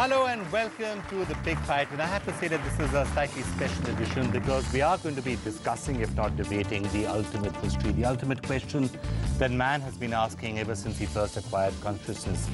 Hello and welcome to The Big Fight. And I have to say that this is a slightly special edition because we are going to be discussing, if not debating, the ultimate mystery, the ultimate question that man has been asking ever since he first acquired consciousness.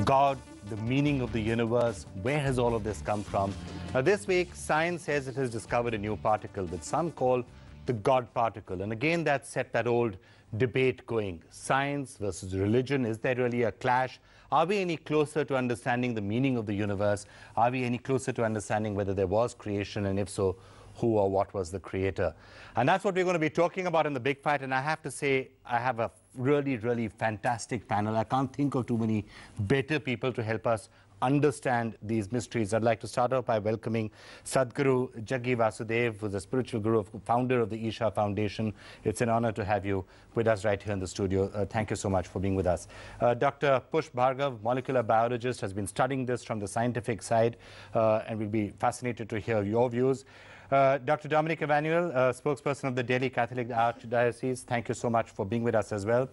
God, the meaning of the universe, where has all of this come from? Now this week, science says it has discovered a new particle that some call the God particle. And again, that set that old debate going. Science versus religion. Is there really a clash? Are we any closer to understanding the meaning of the universe? Are we any closer to understanding whether there was creation, and if so, who or what was the creator? And that's what we're going to be talking about in The Big Fight. And I have to say, I have a really, really fantastic panel. I can't think of too many better people to help us understand these mysteries. I'd like to start off by welcoming Sadhguru Jaggi Basudev, who's a spiritual guru, founder of the ISHA Foundation. It's an honor to have you with us right here in the studio. Thank you so much for being with us. Dr. Pusp, bhargav, molecular biologist, has been studying this from the scientific side, and we'll be fascinated to hear your views. Dr. Dominic Imanuel, spokesperson of the Delhi Catholic Archdiocese, thank you so much for being with us as well.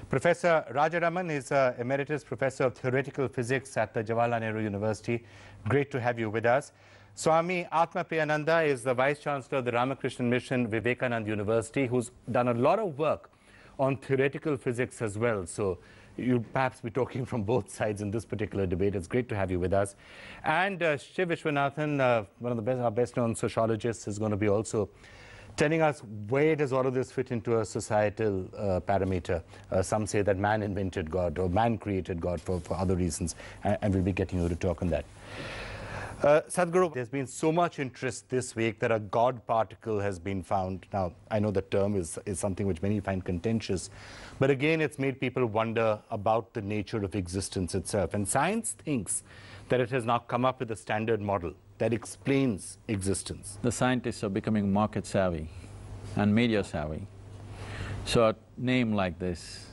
Professor Rajaraman is Emeritus Professor of Theoritical Physics at the Jawaharlal Nehru University. Great to have you with us. Swami Atmapriyananda is the Vice Chancellor of the Ramakrishna Mission, Vivekananda University, who's done a lot of work on theoretical physics as well. So you'll perhaps be talking from both sides in this particular debate. It's great to have you with us. And Shiv Vishwanathan, one of our best-known sociologists, is going to be also telling us where does all of this fit into a societal parameter. Some say that man invented God or man created God for other reasons, and we'll be getting you to talk on that. Sadhguru, there's been so much interest this week that a God particle has been found. Now, I know the term is something which many find contentious, but again, it's made people wonder about the nature of existence itself. And science thinks that it has now come up with a standard model that explains existence. The scientists are becoming market savvy and media savvy. So a name like this,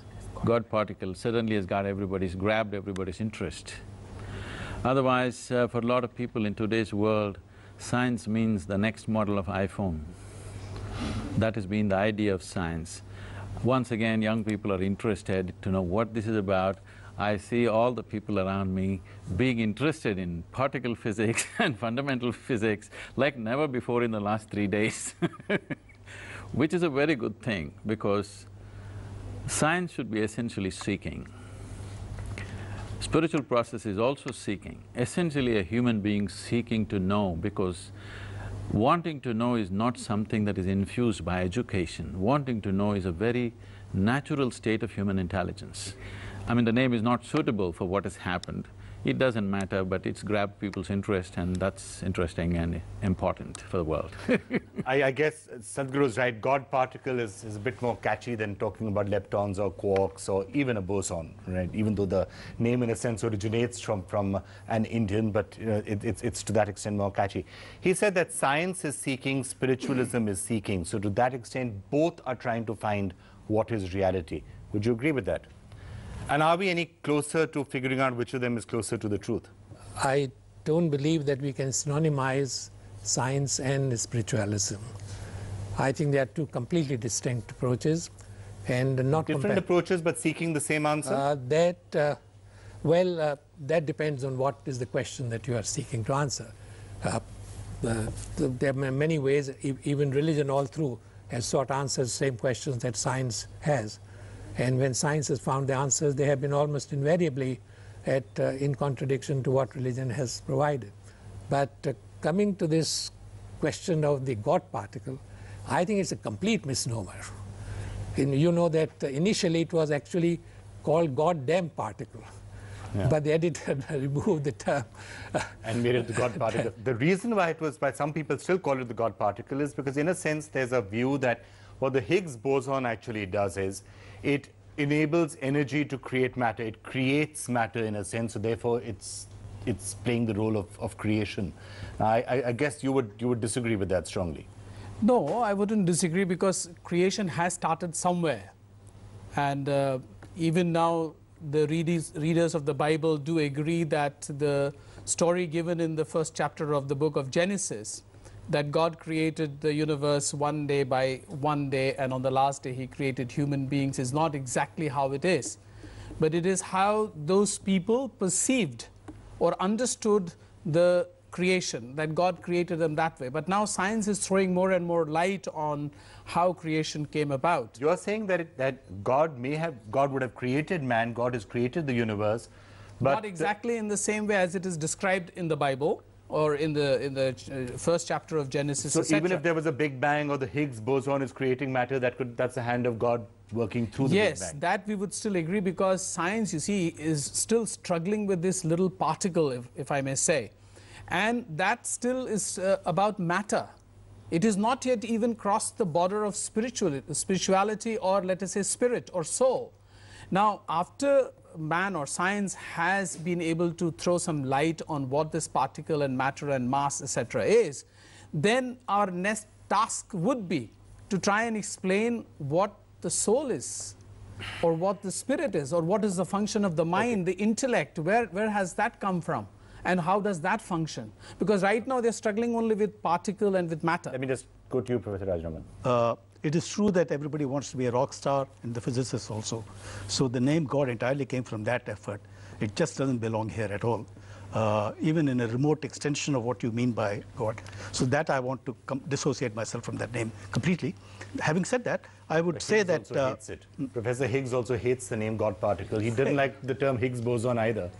God particle, suddenly has grabbed everybody's interest. Otherwise, for a lot of people in today's world, science means the next model of iPhone. That has been the idea of science. Once again, young people are interested to know what this is about. I see all the people around me being interested in particle physics and fundamental physics like never before in the last 3 days which is a very good thing, because science should be essentially seeking. Spiritual process is also seeking, essentially a human being seeking to know, because wanting to know is not something that is infused by education. Wanting to know is a very natural state of human intelligence. I mean, the name is not suitable for what has happened. It doesn't matter, but it's grabbed people's interest, and that's interesting and important for the world. I guess Sadhguru's right. God particle is a bit more catchy than talking about leptons or quarks or even a boson, right? Even though the name in a sense originates from an Indian, but it's to that extent more catchy. He said that science is seeking, spiritualism is seeking. So to that extent, both are trying to find what is reality. Would you agree with that? And are we any closer to figuring out which of them is closer to the truth? I don't believe that we can synonymize science and spiritualism. I think they are two completely distinct approaches and not different approaches, but seeking the same answer? That depends on what is the question that you are seeking to answer. There are many ways, even religion all through has sought answers, same questions that science has. And when science has found the answers, they have been almost invariably in contradiction to what religion has provided. But coming to this question of the God particle, I think it's a complete misnomer. You know that initially it was actually called goddamn particle. Yeah. But the editor removed the term. And made it the God particle. The reason why some people still call it the God particle is because in a sense there's a view that what the Higgs boson actually does is it enables energy to create matter. It creates matter in a sense, so therefore it's playing the role of creation. I guess you would disagree with that strongly. No, I wouldn't disagree, because creation has started somewhere. And even now the readers of the Bible do agree that the story given in the first chapter of the book of Genesis, that God created the universe one day by one day, and on the last day he created human beings, is not exactly how it is. But it is how those people perceived or understood the creation, that God created them that way. But now science is throwing more and more light on how creation came about. You are saying that God would have created man, God has created the universe, but not exactly in the same way as it is described in the Bible or in the first chapter of Genesis. So even if there was a Big Bang or the Higgs boson is creating matter, that's the hand of God working through the Big Bang. Yes, that we would still agree, because science, you see, is still struggling with this little particle, if I may say. And that still is about matter. It is not yet even crossed the border of spirituality, or let us say spirit or soul. Now, after man or science has been able to throw some light on what this particle and matter and mass, etc. is, then our next task would be to try and explain what the soul is, or what the spirit is, or what is the function of the mind, the intellect, where has that come from, and how does that function? Because right now they're struggling only with particle and with matter. Let me just go to you, Professor Rajaraman. It is true that everybody wants to be a rock star, and the physicists also. So the name God entirely came from that effort. It just doesn't belong here at all, even in a remote extension of what you mean by God. So that I want to dissociate myself from that name completely. Having said that, I would say that... hates it. Professor Higgs also hates the name God particle. He didn't like the term Higgs boson either.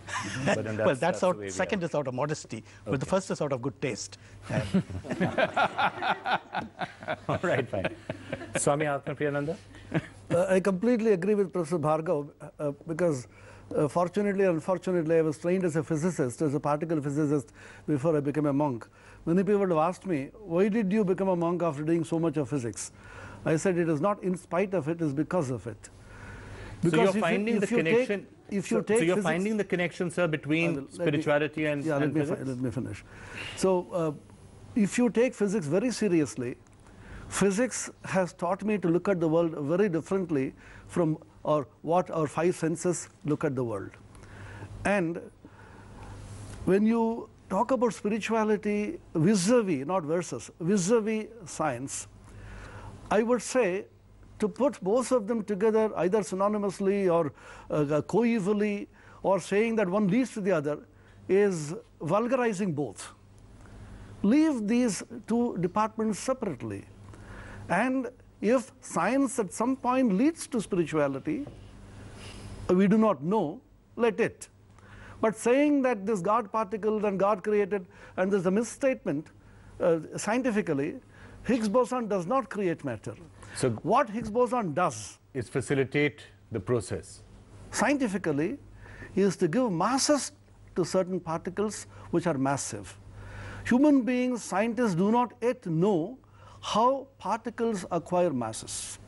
But then well, that's out, second is out of modesty, okay. But the first is out of good taste. All right, fine. Swami Atmapriyananda? I completely agree with Professor Bhargav, because fortunately or unfortunately, I was trained as a physicist, as a particle physicist, before I became a monk. Many people have asked me, why did you become a monk after doing so much of physics? I said it is not in spite of it, it is because of it. Because so you're finding the connection. So you're finding the connection, sir, between spirituality and physics? Let me finish. So if you take physics very seriously, physics has taught me to look at the world very differently from what our five senses look at the world. And when you talk about spirituality vis-a-vis, not versus, vis-a-vis science, I would say to put both of them together either synonymously or coevally, or saying that one leads to the other, is vulgarizing both. Leave these two departments separately. And if science at some point leads to spirituality, we do not know, let it. But saying that this God particle and God created, and there's a misstatement scientifically, Higgs boson does not create matter. So what Higgs boson does is facilitate the process. Scientifically, is to give masses to certain particles which are massive. Human beings, scientists do not yet know how particles acquire masses.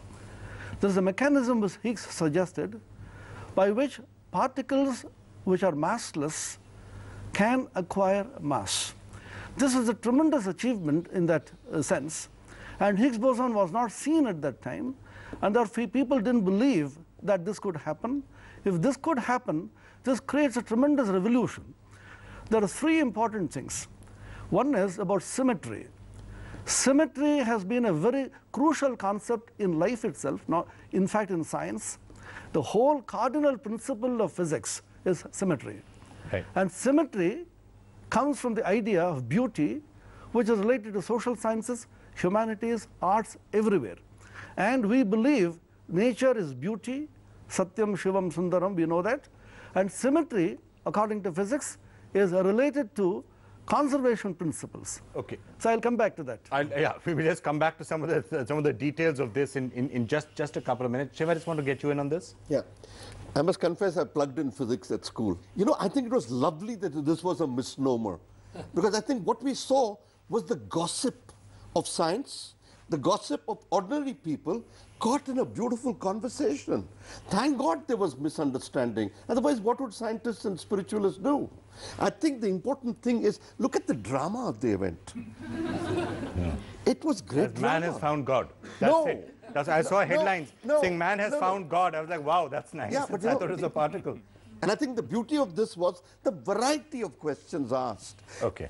There is a mechanism which Higgs suggested by which particles which are massless can acquire mass. This is a tremendous achievement in that sense, and Higgs boson was not seen at that time, and therefore people didn't believe that this could happen. If this could happen, this creates a tremendous revolution. There are three important things. One is about symmetry. Symmetry has been a very crucial concept in life itself, not, in fact in science. The whole cardinal principle of physics is symmetry. Right. And symmetry comes from the idea of beauty, which is related to social sciences, humanities, arts, everywhere. And we believe nature is beauty, Satyam, Shivam, Sundaram, we know that. And symmetry, according to physics, is related to conservation principles. Okay. So I'll come back to that. Yeah, we will just come back to some of the details of this in just a couple of minutes. Shiva, I just want to get you in on this. Yeah. I must confess I plugged in physics at school. You know, I think it was lovely that this was a misnomer, because I think what we saw was the gossip of science, the gossip of ordinary people caught in a beautiful conversation. Thank God there was misunderstanding. Otherwise, what would scientists and spiritualists do? I think the important thing is, look at the drama of the event. Yeah. It was great drama. Man has found God. That's it. I saw headlines saying man has found God. I was like, wow, that's nice. Yeah, but I thought it was a particle. And I think the beauty of this was the variety of questions asked. Okay.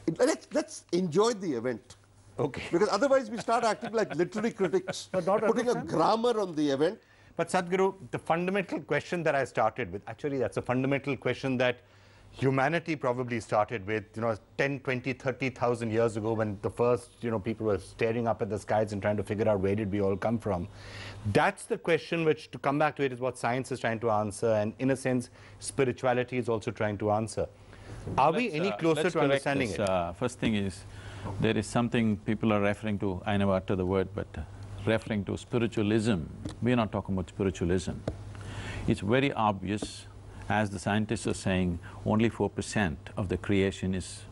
Let's enjoy the event. Okay. Because otherwise we start acting like literary critics, putting a grammar on the event. But Sadhguru, the fundamental question that I started with, actually that's a fundamental question that humanity probably started with, 10, 20, 30,000 years ago when the first, people were staring up at the skies and trying to figure out where did we all come from. That's the question which, to come back to it, is what science is trying to answer, and in a sense, spirituality is also trying to answer. Are we any closer to understanding it? First thing is, there is something people are referring to, I never utter the word, but referring to spiritualism. We are not talking about spiritualism. It's very obvious, as the scientists are saying, only 4% of the creation is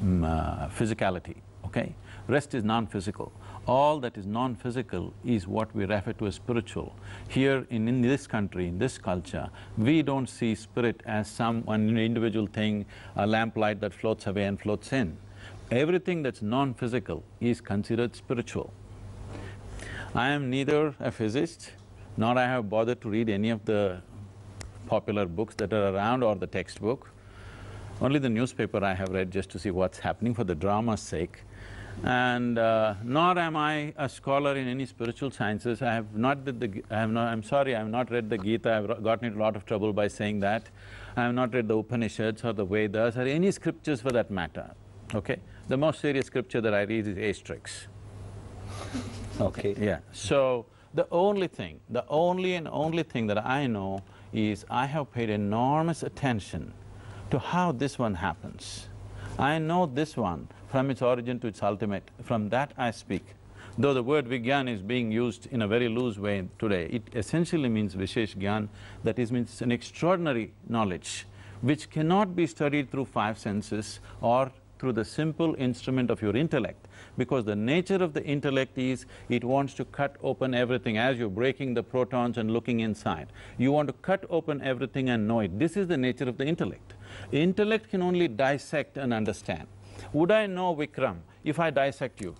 physicality, okay? Rest is non-physical. All that is non-physical is what we refer to as spiritual. Here in this country, in this culture, we don't see spirit as one individual thing, a lamplight that floats away and floats in. Everything that's non-physical is considered spiritual. I am neither a physicist, nor I have bothered to read any of the popular books that are around or the textbook. Only the newspaper I have read just to see what's happening for the drama's sake. And nor am I a scholar in any spiritual sciences. I have not read I'm sorry, I have not read the Gita. I've gotten into a lot of trouble by saying that. I have not read the Upanishads or the Vedas or any scriptures for that matter, okay? The most serious scripture that I read is Asterix. Okay. Yeah. So the only thing that I know is I have paid enormous attention to how this one happens. I know this one from its origin to its ultimate. From that I speak. Though the word Vigyan is being used in a very loose way today, it essentially means Vishesh Gyan, that is, means an extraordinary knowledge which cannot be studied through 5 senses or through the simple instrument of your intellect, because the nature of the intellect is it wants to cut open everything. As you're breaking the protons and looking inside, you want to cut open everything and know it. This is the nature of the intellect. Intellect can only dissect and understand. Would I know Vikram if I dissect you?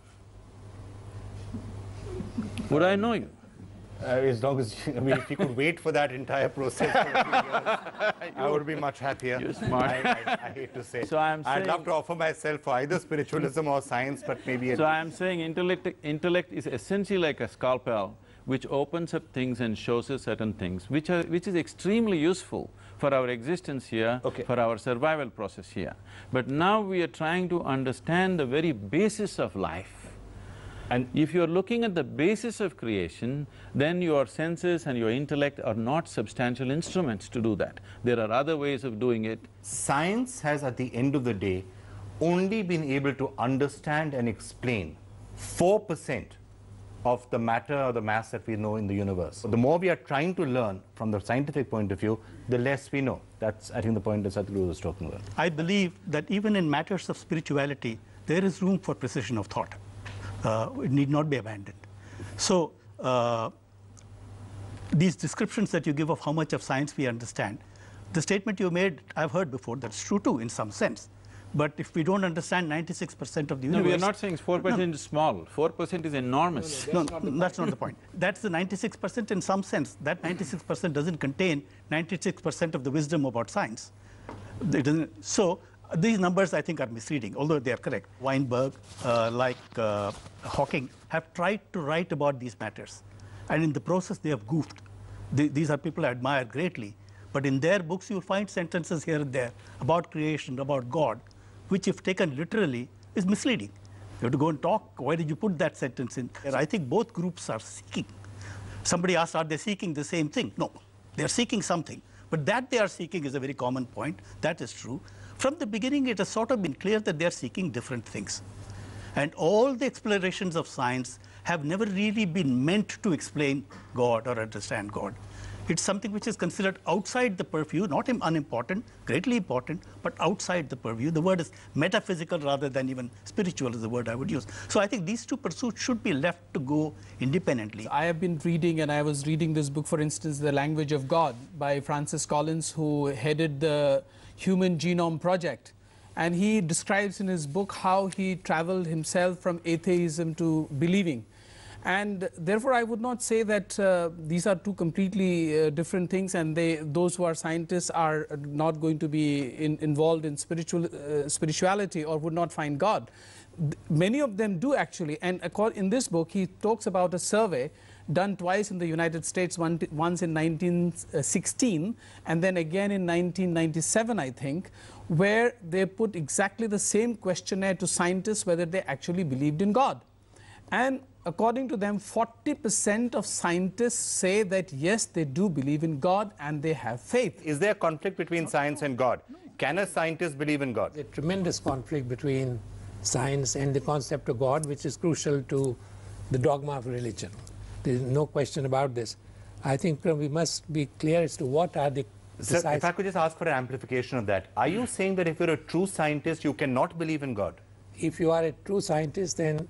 Would I know you? As long as, if you could wait for that entire process for a few years, I would be much happier. You're smart. I hate to say. So I'd love to offer myself for either spiritualism or science, but maybe… So I'm saying intellect is essentially like a scalpel which opens up things and shows us certain things, which is extremely useful for our existence here, okay, for our survival process here. But now we are trying to understand the very basis of life. And if you're looking at the basis of creation, then your senses and your intellect are not substantial instruments to do that. There are other ways of doing it. Science has, at the end of the day, only been able to understand and explain 4% of the matter or the mass that we know in the universe. So the more we are trying to learn from the scientific point of view, the less we know. That's, I think, the point that Sadhguru was talking about. I believe that even in matters of spirituality, there is room for precision of thought. It need not be abandoned. So these descriptions that you give of how much of science we understand, the statement you made, I've heard before, that's true too in some sense. But if we don't understand 96% of the universe… No, we are not saying 4% is small, 4% is enormous. No, that's not the point. That's the 96% in some sense. That 96% doesn't contain 96% of the wisdom about science. It doesn't, so these numbers, I think, are misleading, although they are correct. Weinberg, Hawking, have tried to write about these matters. And in the process, they have goofed. These are people I admire greatly. But in their books, you'll find sentences here and there about creation, about God, which, if taken literally, is misleading. You have to go and talk. Why did you put that sentence in? I think both groups are seeking. Somebody asked, are they seeking the same thing? No, they're seeking something. But that they are seeking is a very common point. That is true. From the beginning, it has sort of been clear that they're seeking different things. And all the explorations of science have never really been meant to explain God or understand God. It's something which is considered outside the purview, not unimportant, greatly important, but outside the purview. The word is metaphysical rather than even spiritual is the word I would use. So I think these two pursuits should be left to go independently. I have been reading, and I was reading this book, for instance, The Language of God by Francis Collins, who headed the Human Genome Project. And he describes in his book how he traveled himself from atheism to believing. And therefore, I would not say that these are two completely different things, and those who are scientists are not going to be involved in spirituality or would not find God. Many of them do actually, and in this book, he talks about a survey done twice in the United States, once in 1916 and then again in 1997, I think, where they put exactly the same questionnaire to scientists whether they actually believed in God. And according to them, 40% of scientists say that yes, they do believe in God and they have faith. Is there a conflict between science and God? Can a scientist believe in God? There's a tremendous conflict between science and the concept of God, which is crucial to the dogma of religion. There is no question about this. I think we must be clear as to what are the Sir, if I could just ask for an amplification of that. Are you saying that if you're a true scientist, you cannot believe in God? If you are a true scientist, then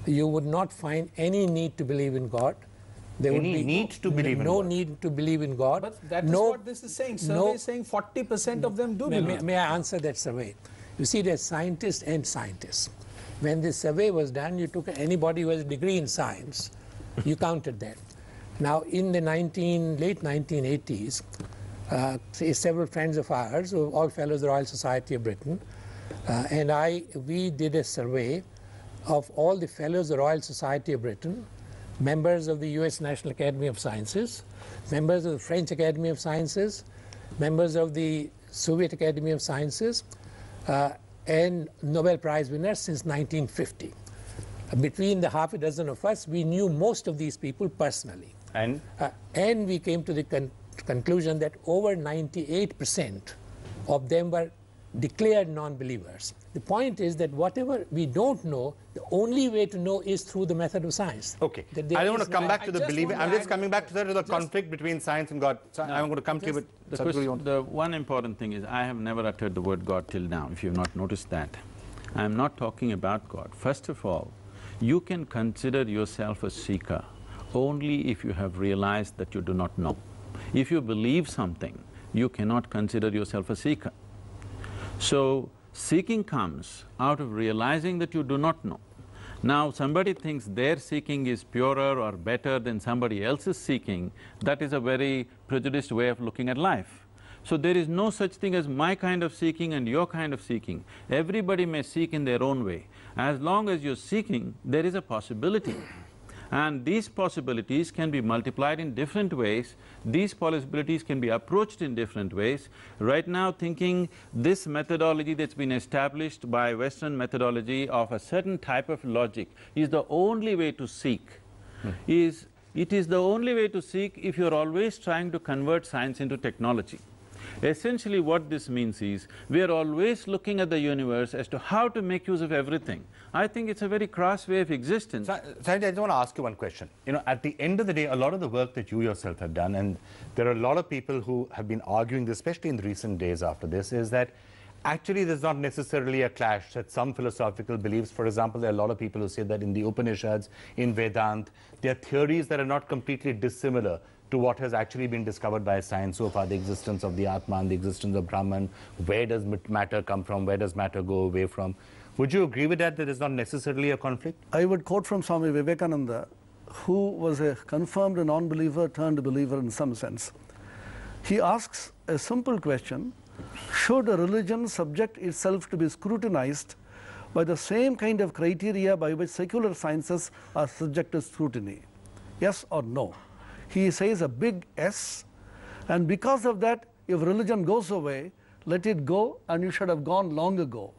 you would not find any need to believe in God. There would be need to believe in no God. need to believe in God. But that is what this is saying. Survey is saying 40% of them do believe. May I answer that survey? You see, there's scientists and scientists. When this survey was done, you took anybody who has a degree in science, you counted that. Now, in the late 1980s, several friends of ours, who are all fellows of the Royal Society of Britain, and we did a survey of all the fellows of the Royal Society of Britain, members of the US National Academy of Sciences, members of the French Academy of Sciences, members of the Soviet Academy of Sciences, and Nobel Prize winners since 1950. Between the half a dozen of us, we knew most of these people personally. And we came to the conclusion that over 98% of them were declared non-believers. The point is that whatever we don't know, the only way to know is through the method of science. okay, I don't want to come back to the believing. I'm just coming back to the conflict between science and God. So I'm going to come to you, but the one important thing is I have never uttered the word God till now, if you've not noticed that. I'm not talking about God. First of all, you can consider yourself a seeker only if you have realized that you do not know. If you believe something, you cannot consider yourself a seeker. So, seeking comes out of realizing that you do not know. Now, somebody thinks their seeking is purer or better than somebody else's seeking, that is a very prejudiced way of looking at life. So, there is no such thing as my kind of seeking and your kind of seeking. Everybody may seek in their own way. As long as you're seeking, there is a possibility. And these possibilities can be multiplied in different ways, these possibilities can be approached in different ways. Right now, thinking this methodology that's been established by Western methodology of a certain type of logic is the only way to seek, it is the only way to seek if you're always trying to convert science into technology. Essentially what this means is, we are always looking at the universe as to how to make use of everything. I think it's a very crass way of existence. Sanjay, I just want to ask you one question. You know, at the end of the day, a lot of the work that you yourself have done, and there are a lot of people who have been arguing this, especially in the recent days after this, is that actually there's not necessarily a clash, that some philosophical beliefs, for example, there are a lot of people who say that in the Upanishads, in Vedanta, there are theories that are not completely dissimilar to what has actually been discovered by science so far, the existence of the Atman, the existence of Brahman, where does matter come from, where does matter go away from. Would you agree with that, that is not necessarily a conflict? I would quote from Swami Vivekananda, who was a confirmed non-believer turned believer in some sense. He asks a simple question: should a religion subject itself to be scrutinized by the same kind of criteria by which secular sciences are subject to scrutiny? Yes or no? He says a big yes, and because of that, if religion goes away, let it go, and you should have gone long ago.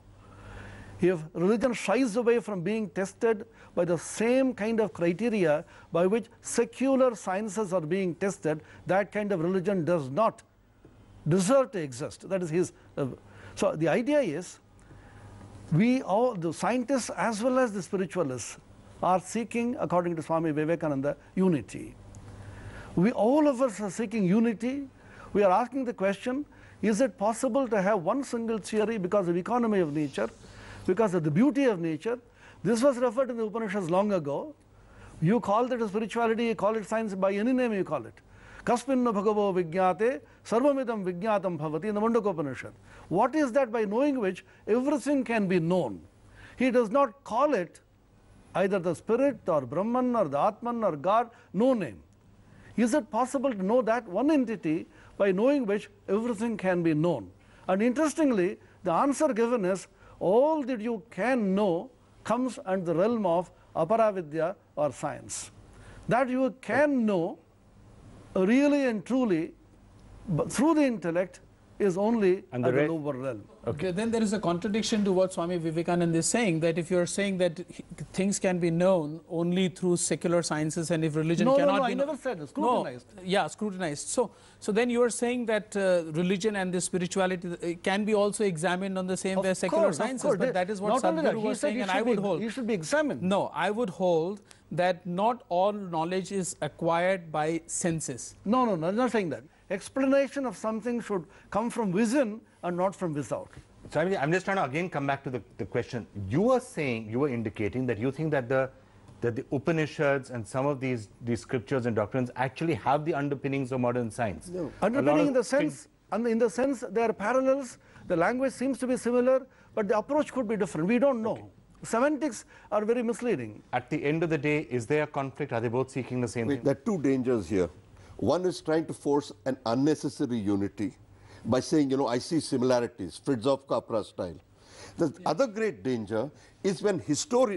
If religion shies away from being tested by the same kind of criteria by which secular sciences are being tested, that kind of religion does not deserve to exist. That is his. So the idea is, we all, the scientists as well as the spiritualists, are seeking, according to Swami Vivekananda, unity. We all of us are seeking unity. We are asking the question, is it possible to have one single theory because of economy of nature, because of the beauty of nature? This was referred in the Upanishads long ago. You call it a spirituality, you call it science, by any name you call it. Kaspinna bhagavo vigyate sarvamidam vigyatam bhavati in the Mundakopanishad. What is that by knowing which everything can be known? He does not call it either the spirit or Brahman or the Atman or God, no name. Is it possible to know that one entity by knowing which everything can be known? And interestingly, the answer given is, all that you can know comes under the realm of aparavidya or science. That you can know really and truly but through the intellect is only at the lower realm. Okay. Then there is a contradiction to what Swami Vivekananda is saying, that if you are saying that things can be known only through secular sciences, and if religion cannot be... I never said scrutinized. No, yeah, scrutinized. So then you are saying that religion and the spirituality can be also examined on the same way as secular sciences, but that is what Sadhguru was saying, and I would hold. You should be examined. No, I would hold that not all knowledge is acquired by senses. No, I'm not saying that. Explanation of something should come from within and not from without. So I'm just trying to again come back to the question. You were saying, you were indicating that you think that the Upanishads and some of these scriptures and doctrines actually have the underpinnings of modern science. No. Underpinning in the sense they are parallels, the language seems to be similar, but the approach could be different. We don't know. Okay. Semantics are very misleading. At the end of the day, is there a conflict? Are they both seeking the same thing? There are two dangers here. One is trying to force an unnecessary unity by saying, you know, I see similarities, Fritjof Capra style. The other great danger is when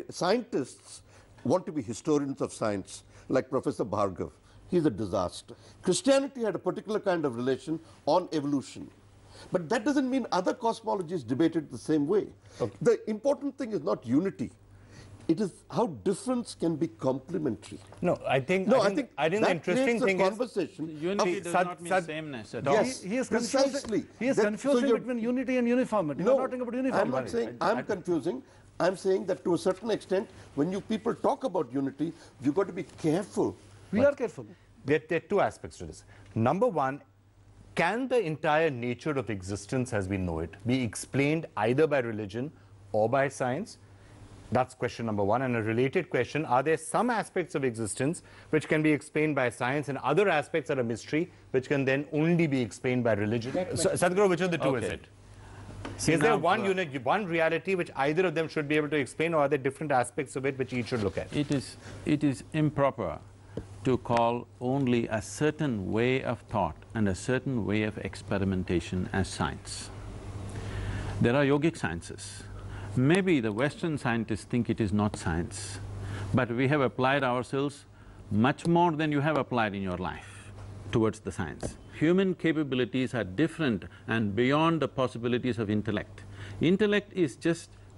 scientists want to be historians of science, like Professor Bhargav. He's a disaster. Christianity had a particular kind of relation on evolution. But that doesn't mean other cosmologies debated the same way. Okay. The important thing is not unity. It is how difference can be complementary. No, I think the interesting thing conversation is unity does not mean sameness at all. Yes, he is precisely. He is confusing between unity and uniformity. No, you're not talking about uniformity. I'm not saying I'm confusing. I'm saying that to a certain extent, when you people talk about unity, you've got to be careful. We are careful. There are two aspects to this. Number one, can the entire nature of existence as we know it be explained either by religion or by science? That's question number one. And a related question, are there some aspects of existence which can be explained by science and other aspects that are mystery which can then only be explained by religion? So, Sadhguru, which of the two is it? Is there one unit, one reality which either of them should be able to explain, or are there different aspects of it which each should look at? It is improper to call only a certain way of thought and a certain way of experimentation as science. There are yogic sciences. Maybe the Western scientists think it is not science, but we have applied ourselves much more than you have applied in your life towards the science. Human capabilities are different and beyond the possibilities of intellect. Intellect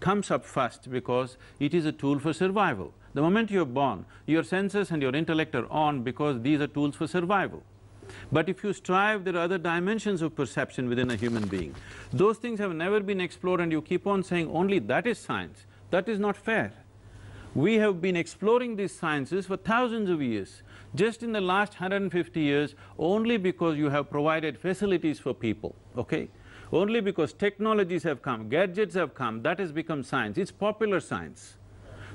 comes up first because it is a tool for survival. The moment you're born, your senses and your intellect are on because these are tools for survival. But if you strive, there are other dimensions of perception within a human being. Those things have never been explored, and you keep on saying only that is science. That is not fair. We have been exploring these sciences for thousands of years. Just in the last 150 years, only because you have provided facilities for people, okay? Only because technologies have come, gadgets have come, that has become science. It's popular science.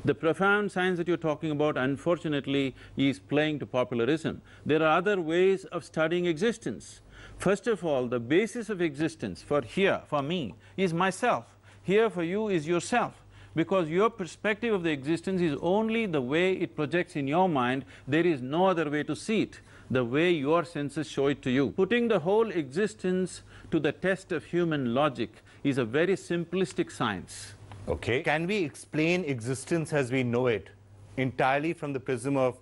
The profound science that you're talking about, unfortunately, is playing to popularism. There are other ways of studying existence. First of all, the basis of existence for me, is myself. Here for you is yourself. Because your perspective of the existence is only the way it projects in your mind, there is no other way to see it, the way your senses show it to you. Putting the whole existence to the test of human logic is a very simplistic science. Okay. Can we explain existence as we know it entirely from the prism of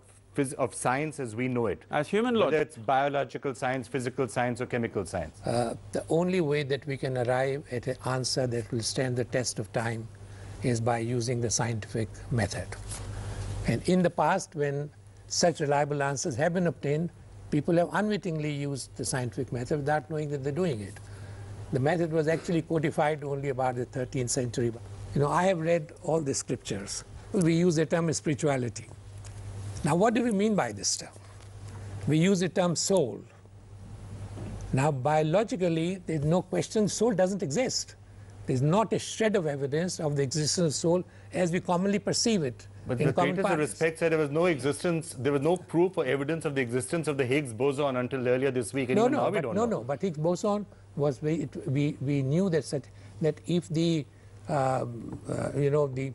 science as we know it? As human logic? Whether it's biological science, physical science or chemical science? The only way that we can arrive at an answer that will stand the test of time is by using the scientific method. And in the past, when such reliable answers have been obtained, people have unwittingly used the scientific method without knowing that they're doing it. The method was actually codified only about the 13th century. You know, I have read all the scriptures. We use the term spirituality. Now, what do we mean by this term? We use the term soul. Now, biologically, there's no question soul doesn't exist. There's not a shred of evidence of the existence of soul as we commonly perceive it. But the greatest of respect said there was no existence, there was no proof or evidence of the existence of the Higgs boson until earlier this week. And But Higgs boson was, we knew that if the the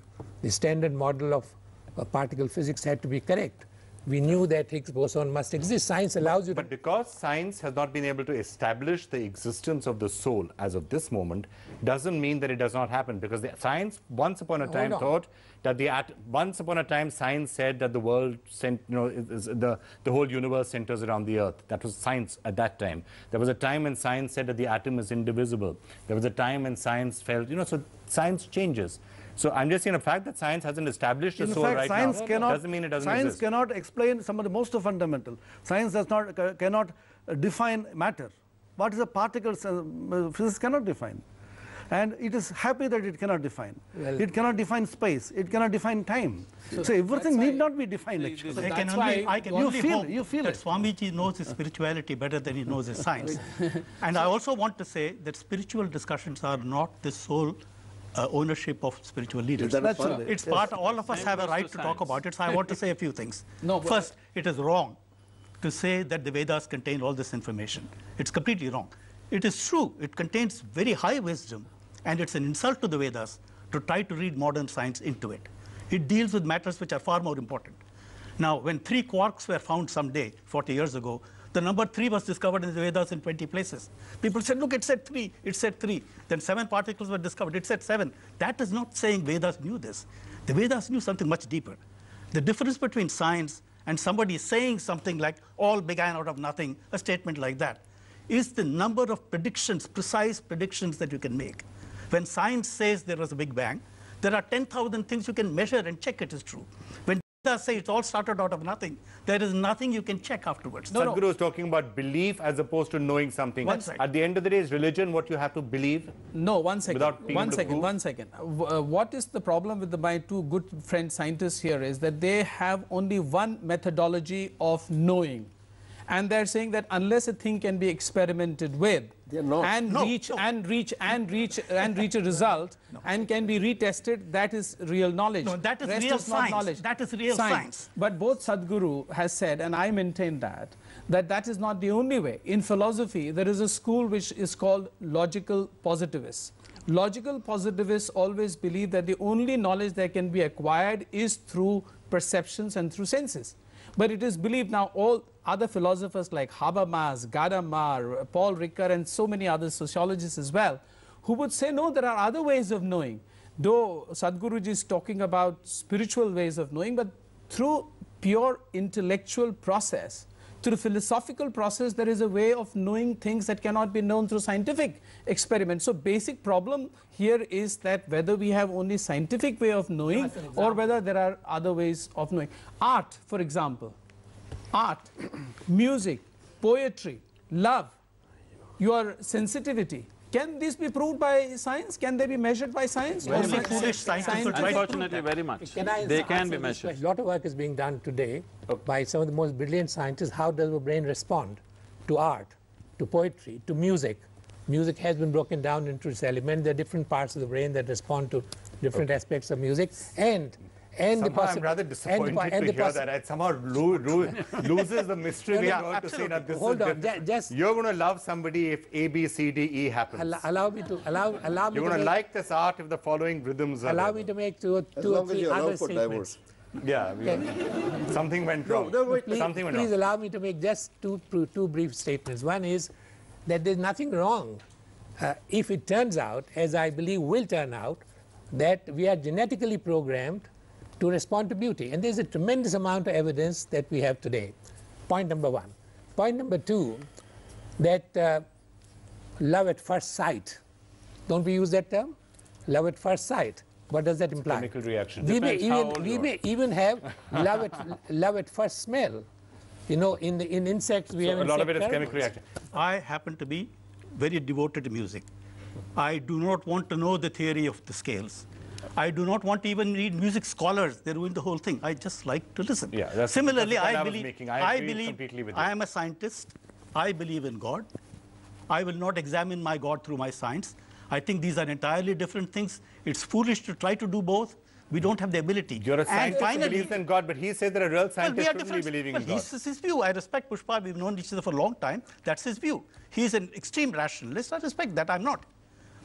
standard model of particle physics had to be correct, We knew that Higgs boson must exist. Science allows you to... But because science has not been able to establish the existence of the soul as of this moment, doesn't mean that it does not happen. Because the science, once upon a time, thought that once upon a time, science said that the world, the whole universe centers around the earth. That was science at that time. There was a time when science said that the atom is indivisible. There was a time when science felt, so science changes. So I'm just saying the fact that science hasn't established the soul right now doesn't mean it doesn't exist. Science cannot explain some of the most fundamental. Science cannot define matter. What is a particle? Physics cannot define. And it is happy that it cannot define. Well, it cannot define space. It cannot define time. So everything need not be defined actually. So I can only hope that Swamiji knows his spirituality better than he knows his science. And I also want to say that spiritual discussions are not the sole ownership of spiritual leaders. It's part, all of us have a right to talk about it, so I want to say a few things. First, it is wrong to say that the Vedas contain all this information. It's completely wrong. It is true, it contains very high wisdom, and it's an insult to the Vedas to try to read modern science into it. It deals with matters which are far more important. Now, when 3 quarks were found someday, 40 years ago, the number 3 was discovered in the Vedas in 20 places. People said, look, it said 3, it said 3. Then 7 particles were discovered, it said 7. That is not saying Vedas knew this. The Vedas knew something much deeper. The difference between science and somebody saying something like, all began out of nothing, a statement like that, is the number of predictions, precise predictions that you can make. When science says there was a Big Bang, there are 10,000 things you can measure and check it is true. When say it all started out of nothing, there is nothing you can check afterwards. Sadhguru is talking about belief as opposed to knowing something. At the end of the day, is religion what you have to believe? No, one second. One second. What is the problem with my 2 good friend scientists here is that they have only one methodology of knowing. And they're saying that unless a thing can be experimented with and reach a result and can be retested, that is real knowledge. No, that is real science. That is real science. But both Sadhguru has said, and I maintain that is not the only way. In philosophy, there is a school which is called logical positivists. Logical positivists always believe that the only knowledge that can be acquired is through perceptions and through senses. But it is believed now all other philosophers like Habermas, Gadamer, Paul Ricoeur, and so many other sociologists as well, who would say, no, there are other ways of knowing. Though Sadhguruji is talking about spiritual ways of knowing, but through pure intellectual process, through philosophical process, there is a way of knowing things that cannot be known through scientific experiments. So basic problem here is that whether we have only scientific way of knowing or whether there are other ways of knowing. Art, for example, art, music, poetry, love, your sensitivity. Can this be proved by science? Can they be measured by science? Unfortunately, very much. They can be measured. A lot of work is being done today by some of the most brilliant scientists. How does the brain respond to art, to poetry, to music? Music has been broken down into its elements. There are different parts of the brain that respond to different aspects of music. And somehow I'm rather disappointed to hear that. It somehow loses the mystery we are going to say that this is you're going to love somebody if A, B, C, D, E happens. Allow me to You're going to like this art if the following rhythms are Allow me to make two or three other statements. Yeah, something went wrong. Please allow me to make just two brief statements. One is that there's nothing wrong if it turns out, as I believe will turn out, that we are genetically programmed to respond to beauty. And there's a tremendous amount of evidence that we have today. Point number 1. Point number 2, that love at first sight. Don't we use that term? Love at first sight. What does that imply? Chemical reaction. We may even have love at first smell. You know, in insects we have a lot of it is chemical reaction. I happen to be very devoted to music. I do not want to know the theory of the scales. I do not want to even read music scholars. They ruin the whole thing. I just like to listen. Yeah, Similarly, I believe I am a scientist. I believe in God. I will not examine my God through my science. I think these are entirely different things. It's foolish to try to do both. We don't have the ability. You're a scientist who believes in God, but he says that a real scientist shouldn't be believing in God. This is his view. I respect Pushpa. We've known each other for a long time. That's his view. He's an extreme rationalist. I respect that. I'm not.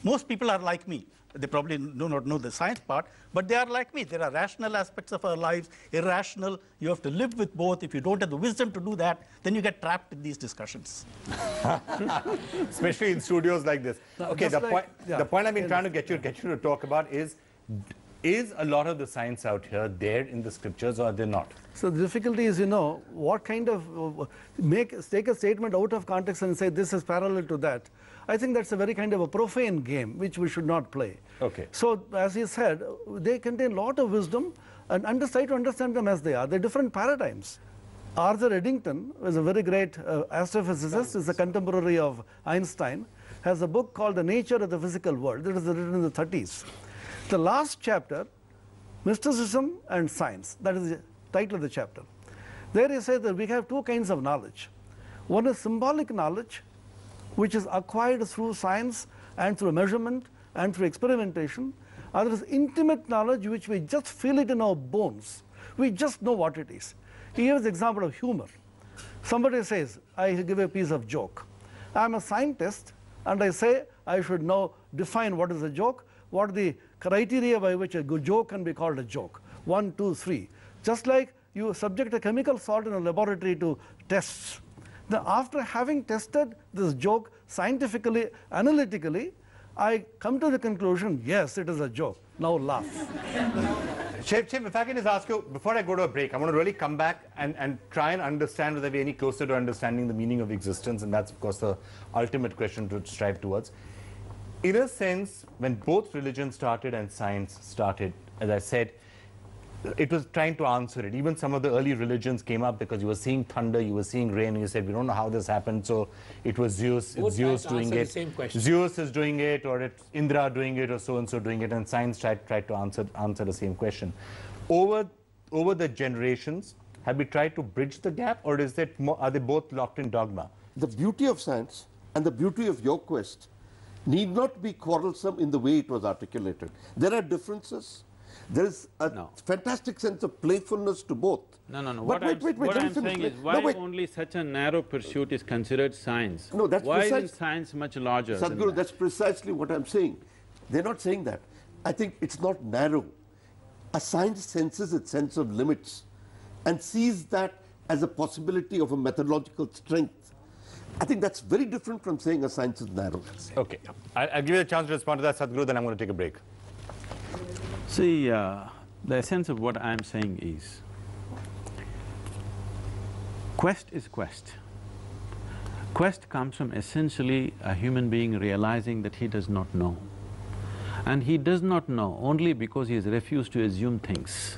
Most people are like me. They probably do not know the science part, but they are like me. There are rational aspects of our lives, irrational. You have to live with both. If you don't have the wisdom to do that, then you get trapped in these discussions. Especially in studios like this. Okay, the point I've been trying to get you to talk about is a lot of the science out here there in the scriptures, or are they not? So the difficulty is, what kind of, take a statement out of context and say this is parallel to that. I think that's a very kind of a profane game, which we should not play. Okay. So as he said, they contain a lot of wisdom, and try to understand them as they are. They're different paradigms. Arthur Eddington is a very great astrophysicist, is a contemporary of Einstein, has a book called The Nature of the Physical World. That was written in the 30s. The last chapter, Mysticism and Science, that is the title of the chapter. There he says that we have two kinds of knowledge. One is symbolic knowledge, which is acquired through science and through measurement and through experimentation. Other is intimate knowledge, which we just feel it in our bones. We just know what it is. He gives the example of humor. Somebody says, I give a piece of joke. I'm a scientist, and I say I should now define what is a joke, what are the criteria by which a good joke can be called a joke. 1, 2, 3. Just like you subject a chemical salt in a laboratory to tests. Now, after having tested this joke scientifically, analytically, I come to the conclusion, yes, it is a joke. Now laugh. Shiv, if I can just ask you, before I go to a break, I want to really come back and try and understand whether we're any closer to understanding the meaning of existence, and that's, of course, the ultimate question to strive towards. In a sense, when both religion started and science started, as I said, it was trying to answer it. Even some of the early religions came up because you were seeing thunder, you were seeing rain, and you said, we don't know how this happened, so it was Zeus, it's Zeus doing it. Zeus is doing it, or it's Indra doing it, or so-and-so doing it, and science tried to answer the same question. Over the generations, have we tried to bridge the gap, or is that are they both locked in dogma? The beauty of science and the beauty of your quest need not be quarrelsome in the way it was articulated. There are differences. There is a fantastic sense of playfulness to both. No. But What I'm saying is, why only such a narrow pursuit is considered science? No, that's why precise. isn't science much larger than Sadhguru, that? that's precisely what I'm saying. They're not saying that. I think it's not narrow. A science senses its sense of limits and sees that as a possibility of a methodological strength. I think that's very different from saying a science is narrow. Okay. I'll give you a chance to respond to that, Sadhguru, then I'm going to take a break. See, the essence of what I'm saying is, quest is quest. Quest comes from essentially a human being realizing that he does not know. And he does not know only because he has refused to assume things.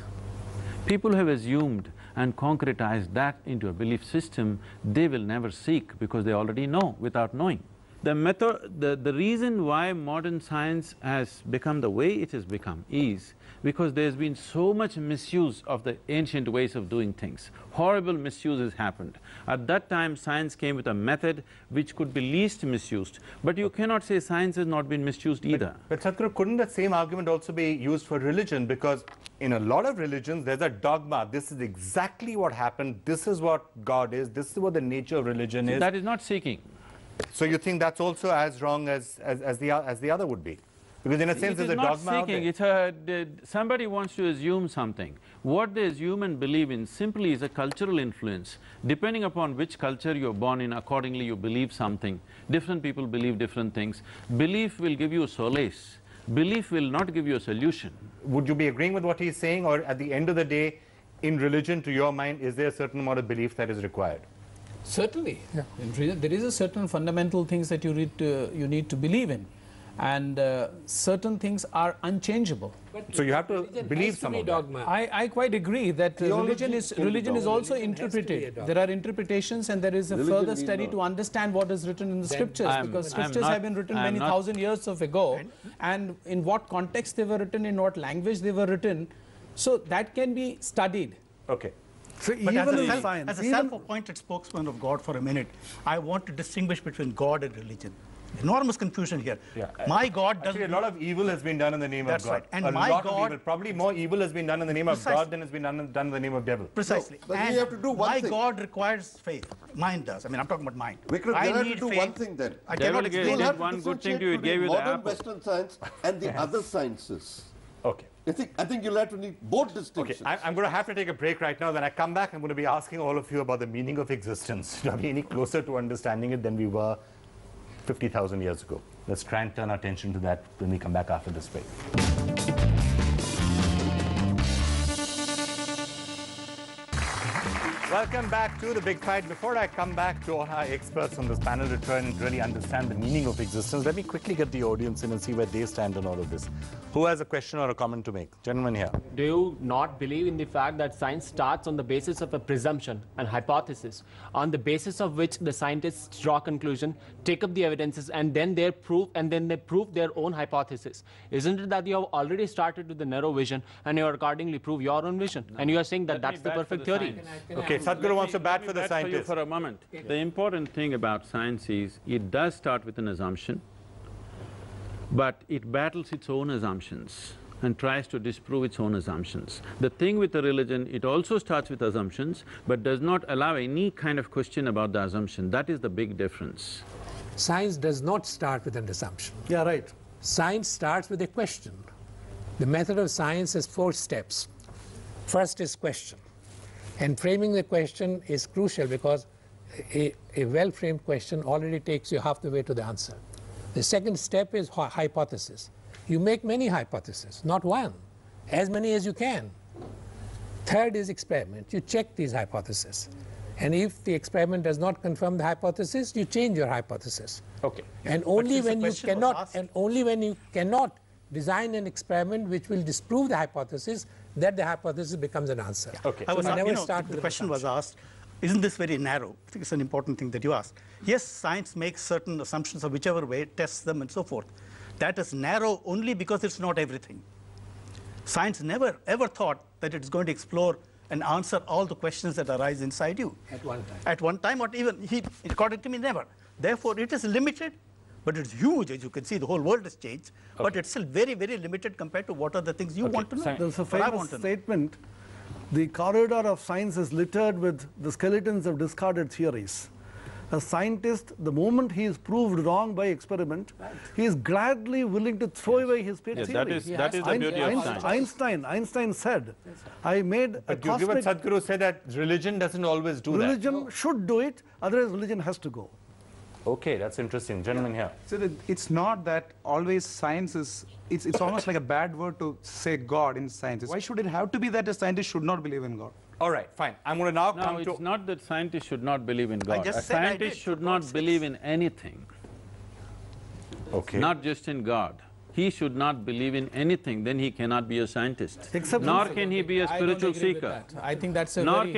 People have assumed and concretized that into a belief system, they will never seek because they already know without knowing. The reason why modern science has become the way it has become is because there's been so much misuse of the ancient ways of doing things. Horrible misuse has happened. At that time, science came with a method which could be least misused. But you cannot say science has not been misused either. But Sadhguru, couldn't that same argument also be used for religion? Because in a lot of religions, there's a dogma. This is exactly what happened. This is what God is. This is what the nature of religion is. That is not seeking. So you think that's also as wrong as the other would be? Because in a sense, there's a dogma out there. It's not seeking. Somebody wants to assume something. What they assume and believe in simply is a cultural influence. Depending upon which culture you're born in, accordingly you believe something. Different people believe different things. Belief will give you solace. Belief will not give you a solution. Would you be agreeing with what he's saying, or at the end of the day, in religion, to your mind, is there a certain amount of belief that is required? Certainly. Yeah. There is a certain fundamental things that you need to believe in, and certain things are unchangeable. So you have to believe some of that. I quite agree that religion is also interpreted. There are interpretations, and there is a further study to understand what is written in the scriptures, because scriptures have been written many thousand years ago, and in what context they were written, in what language they were written, so that can be studied. Okay. So but as a self-appointed spokesman of God for a minute, I want to distinguish between God and religion. Enormous confusion here. Yeah. My God doesn't... Actually, a lot of evil has been done in the name That's of God. right. And a my lot God... of evil, probably more evil has been done in the name of God than has been done in the name of devil. Precisely. No, but and we have to do one my thing. God requires faith. Mine does. I mean, I'm talking about mine. Vikram, I you have to need do faith. one thing then. I Devil cannot gave explain. You'll have to one good thing to you, it differentiate gave you the modern apple. Western science and the other sciences. Okay. I think you'll have to need both Okay, distinctions. I'm going to have to take a break right now. When I come back, I'm going to be asking all of you about the meaning of existence. Are we any closer to understanding it than we were 50,000 years ago? Let's try and turn our attention to that when we come back after this break. Welcome back to The Big Fight. Before I come back to all our experts on this panel to try and really understand the meaning of existence, let me quickly get the audience in and see where they stand on all of this. Who has a question or a comment to make? Gentleman here. Do you not believe in the fact that science starts on the basis of a presumption and hypothesis, on the basis of which the scientists draw conclusion, take up the evidences, and then they prove their own hypothesis? Isn't it that you have already started with the narrow vision and you accordingly prove your own vision? No. And you are saying that that's the perfect theory. Okay, Sadhguru wants to bat for the scientists. For a moment. The important thing about science is it does start with an assumption, but it battles its own assumptions and tries to disprove its own assumptions. The thing with the religion, it also starts with assumptions, but does not allow any kind of question about the assumption. That is the big difference. Science does not start with an assumption. Yeah, right. Science starts with a question. The method of science has 4 steps. First is question. And framing the question is crucial because a well-framed question already takes you half the way to the answer. The second step is hypothesis. You make many hypotheses, not one, as many as you can. Third is experiment. You check these hypotheses. And if the experiment does not confirm the hypothesis, you change your hypothesis. Okay. And only when you cannot design an experiment which will disprove the hypothesis, that the hypothesis becomes an answer. Okay. The question was asked, isn't this very narrow? I think it's an important thing that you asked. Yes, science makes certain assumptions of whichever way, tests them and so forth. That is narrow only because it's not everything. Science never ever thought that it's going to explore and answer all the questions that arise inside you. At one time. At one time, or even, according to me, never. Therefore, it is limited, but it's huge. As you can see, the whole world has changed, but it's still very, very limited compared to what are the things you want to know. There's a famous statement, the corridor of science is littered with the skeletons of discarded theories. A scientist, the moment he is proved wrong by experiment, he is gladly willing to throw away his theory. That is the beauty of science. Einstein said, I made a cosmic... But Sadhguru said that religion doesn't always do that. Religion should do it, otherwise religion has to go. Okay, that's interesting. Gentleman here. So it's not that always science is, it's almost like a bad word to say God in science. Why should it have to be that a scientist should not believe in God? All right, fine. I'm going to now come to... it's not that scientists should not believe in God. just A said I scientist did, should for not God's believe in anything. Okay. Not just in God. He should not believe in anything, then he cannot be a scientist. Nor can he be a spiritual seeker. I think that's a Nor very...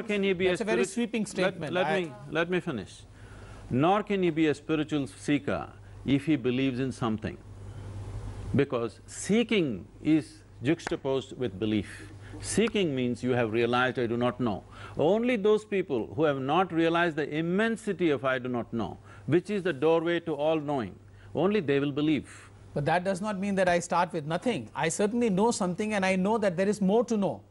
can he be That's a very sweeping statement. Let me finish. Nor can he be a spiritual seeker if he believes in something. Because seeking is juxtaposed with belief. Seeking means you have realized I do not know. Only those people who have not realized the immensity of I do not know, which is the doorway to all knowing, only they will believe. But that does not mean that I start with nothing. I certainly know something and I know that there is more to know.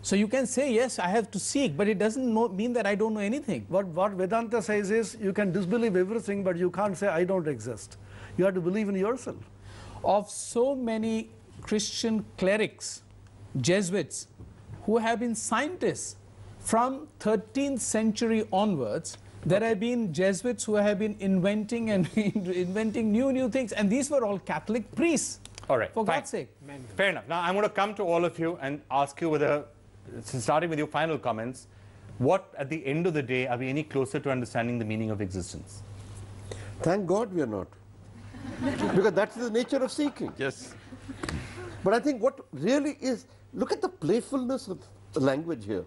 So you can say, yes, I have to seek, but it doesn't mean that I don't know anything. What Vedanta says is, you can disbelieve everything, but you can't say, I don't exist. You have to believe in yourself. Of so many Christian clerics, Jesuits, who have been scientists from 13th century onwards, there have been Jesuits who have been inventing and inventing new things, and these were all Catholic priests. All right, for God's sake. Fair enough. Now I'm going to come to all of you and ask you whether, starting with your final comments, what at the end of the day are we any closer to understanding the meaning of existence? Thank God we are not. Because that's the nature of seeking. Yes. But I think what really is, look at the playfulness of the language here.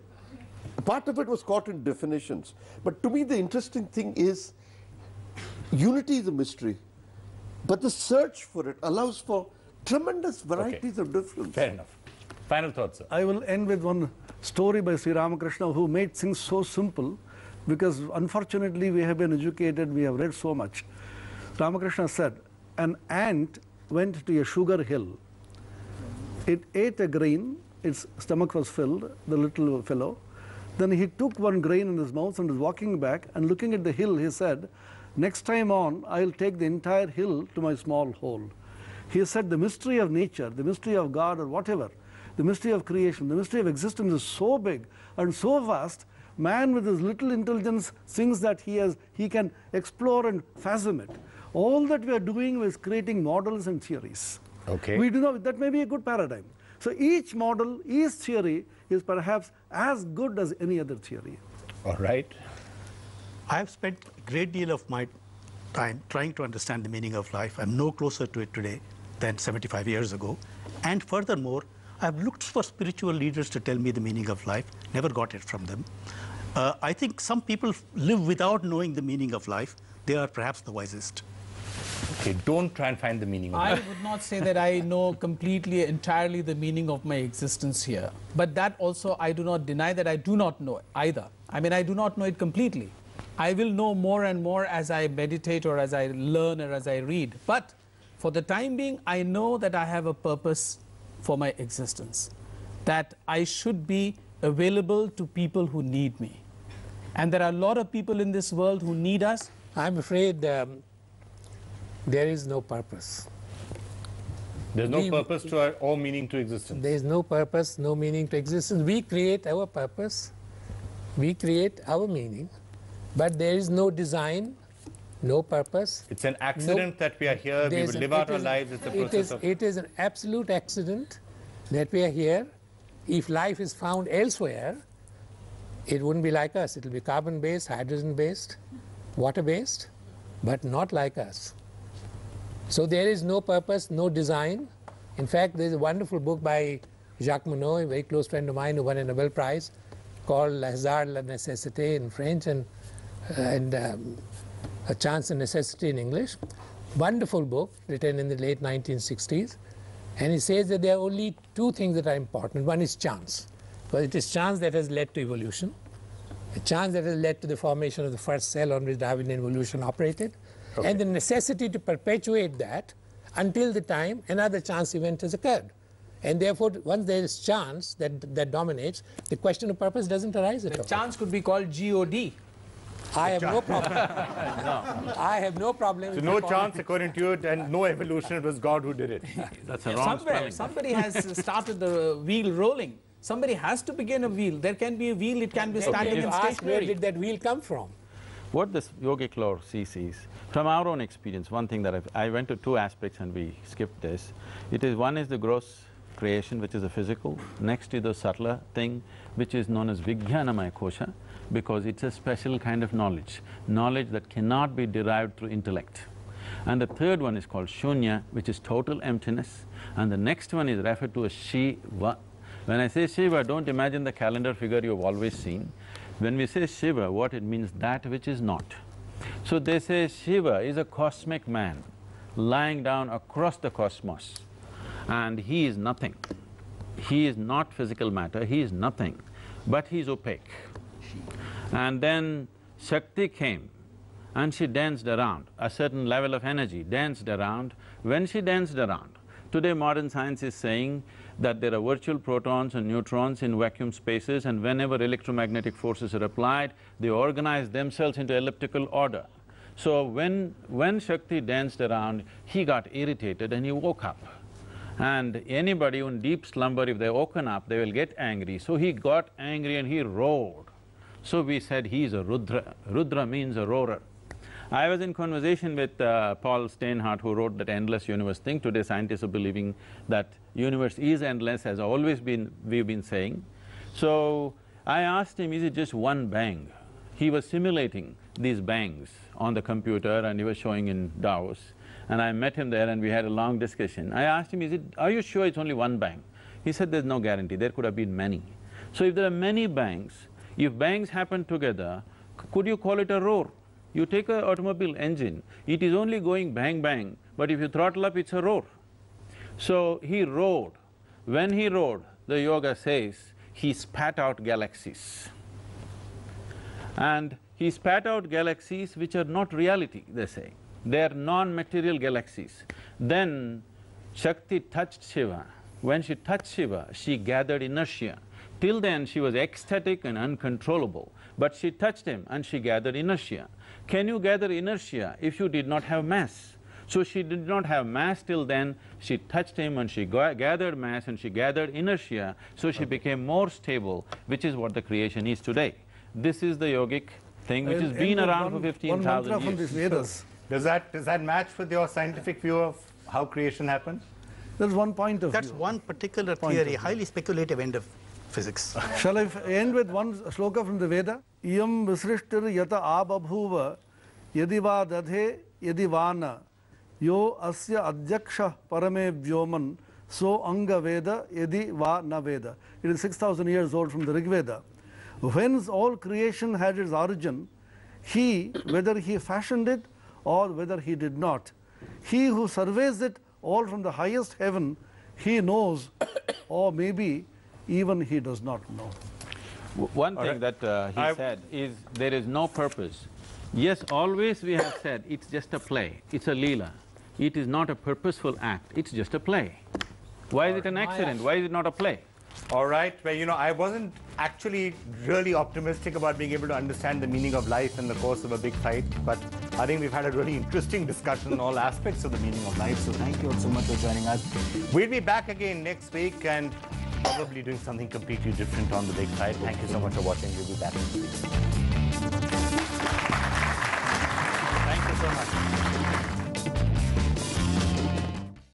Part of it was caught in definitions. But to me the interesting thing is, unity is a mystery. But the search for it allows for tremendous varieties of difference. Fair enough. Final thoughts, sir. I will end with one story by Sri Ramakrishna, who made things so simple, because unfortunately we have been educated, we have read so much. Ramakrishna said, an ant went to a sugar hill. It ate a grain, its stomach was filled, the little fellow. Then he took one grain in his mouth and was walking back, and looking at the hill, he said, next time on, I'll take the entire hill to my small hole. He said the mystery of nature, the mystery of God or whatever, the mystery of creation, the mystery of existence is so big and so vast, man with his little intelligence thinks that he can explore and fathom it. All that we are doing is creating models and theories. Okay. We do not, that may be a good paradigm. So each model, each theory is perhaps as good as any other theory. All right. I've spent a great deal of my time trying to understand the meaning of life. I'm no closer to it today than 75 years ago. And furthermore, I've looked for spiritual leaders to tell me the meaning of life, never got it from them. I think some people live without knowing the meaning of life. They are perhaps the wisest. Okay, don't try and find the meaning of I life. would not say that I know completely, entirely the meaning of my existence here. But that also, I do not deny that I do not know either. I mean, I do not know it completely. I will know more and more as I meditate or as I learn or as I read. But for the time being, I know that I have a purpose for my existence, that I should be available to people who need me. And there are a lot of people in this world who need us. I'm afraid there is no purpose. There's no purpose to our, or meaning to existence. There is no purpose, no meaning to existence. We create our purpose, we create our meaning, but there is no design, no purpose. It's an accident that we are here, we will live out our lives, it's a process of... It is an absolute accident that we are here. If life is found elsewhere, it wouldn't be like us. It will be carbon-based, hydrogen-based, water-based, but not like us. So there is no purpose, no design. In fact, there is a wonderful book by Jacques Monod, a very close friend of mine who won a Nobel Prize, called La Hasard, la Nécessité in French and A Chance and Necessity in English. Wonderful book, written in the late 1960s. And he says that there are only two things that are important. One is chance, because it is chance that has led to evolution, a chance that has led to the formation of the first cell on which Darwinian evolution operated, and the necessity to perpetuate that until the time another chance event has occurred. And therefore, once there is chance that dominates, the question of purpose doesn't arise at all. Chance could be called God. I have no problem. I have no problem. So no chance according to you, and no evolution, it was God who did it. That's a wrong spelling. Somebody has started the wheel rolling. Somebody has to begin a wheel. There can be a wheel, it can be standing and Ask where stationary. did that wheel come from? What this yogic lore sees is, from our own experience, one thing that I went to two aspects and we skipped this. It is, one is the gross creation, which is the physical. Next is the subtler thing, which is known as Vijnanamaya Kosha, because it's a special kind of knowledge that cannot be derived through intellect. And the third one is called Shunya, which is total emptiness, and the next one is referred to as Shiva. When I say Shiva, don't imagine the calendar figure you've always seen. When we say Shiva, what it means, that which is not. So they say Shiva is a cosmic man lying down across the cosmos, and he is nothing. He is not physical matter, he is nothing, but he is opaque. And then Shakti came and she danced around, a certain level of energy danced around. When she danced around, today modern science is saying that there are virtual protons and neutrons in vacuum spaces, and whenever electromagnetic forces are applied, they organize themselves into elliptical order. So when Shakti danced around, he got irritated and he woke up. And anybody in deep slumber, if they're woken up, they will get angry. So he got angry and he roared. So we said he is a Rudra. Rudra means a roarer. I was in conversation with Paul Steinhardt, who wrote that endless universe thing. Today scientists are believing that universe is endless, as always we've been saying. So I asked him, is it just one bang? He was simulating these bangs on the computer and he was showing in Davos. And I met him there and we had a long discussion. I asked him, are you sure it's only one bang? He said there's no guarantee, there could have been many. So if there are many bangs, if bangs happen together, could you call it a roar? You take an automobile engine, it is only going bang bang, but if you throttle up, it's a roar. So he roared. When he roared, the yoga says, he spat out galaxies. And he spat out galaxies which are not reality, they say. They are non-material galaxies. Then Shakti touched Shiva. When she touched Shiva, she gathered inertia. Till then she was ecstatic and uncontrollable, but she touched him and she gathered inertia. Can you gather inertia if you did not have mass? So she did not have mass till then, she touched him and she gathered mass and she gathered inertia, so she became more stable, which is what the creation is today. This is the yogic thing which has been around for 15,000 years. Vedas. Does that match with your scientific view of how creation happened? There's one point of That's view. one particular theory, highly speculative end of physics. Shall I end with one shloka from the Veda? Iyam visrishtir yata ababhuva yadiva dadhe yadivana yo asya adyaksha parame vyoman so anga veda yadi va na veda. It is 6,000 years old from the Rig Veda. Whence all creation had its origin, he, whether he fashioned it or whether he did not, he who surveys it all from the highest heaven, he knows, or maybe even he does not know. One thing that he said is there is no purpose. Yes, always we have said it's just a play, it's a leela. It is not a purposeful act, it's just a play. Why is it an accident? Why is it not a play? All right, well, you know, I wasn't actually really optimistic about being able to understand the meaning of life in the course of a big fight, but I think we've had a really interesting discussion on all aspects of the meaning of life, so thank you all so much for joining us. We'll be back again next week and probably doing something completely different on the big fight. Thank you so much for watching. We'll be back next week. Thank you so much.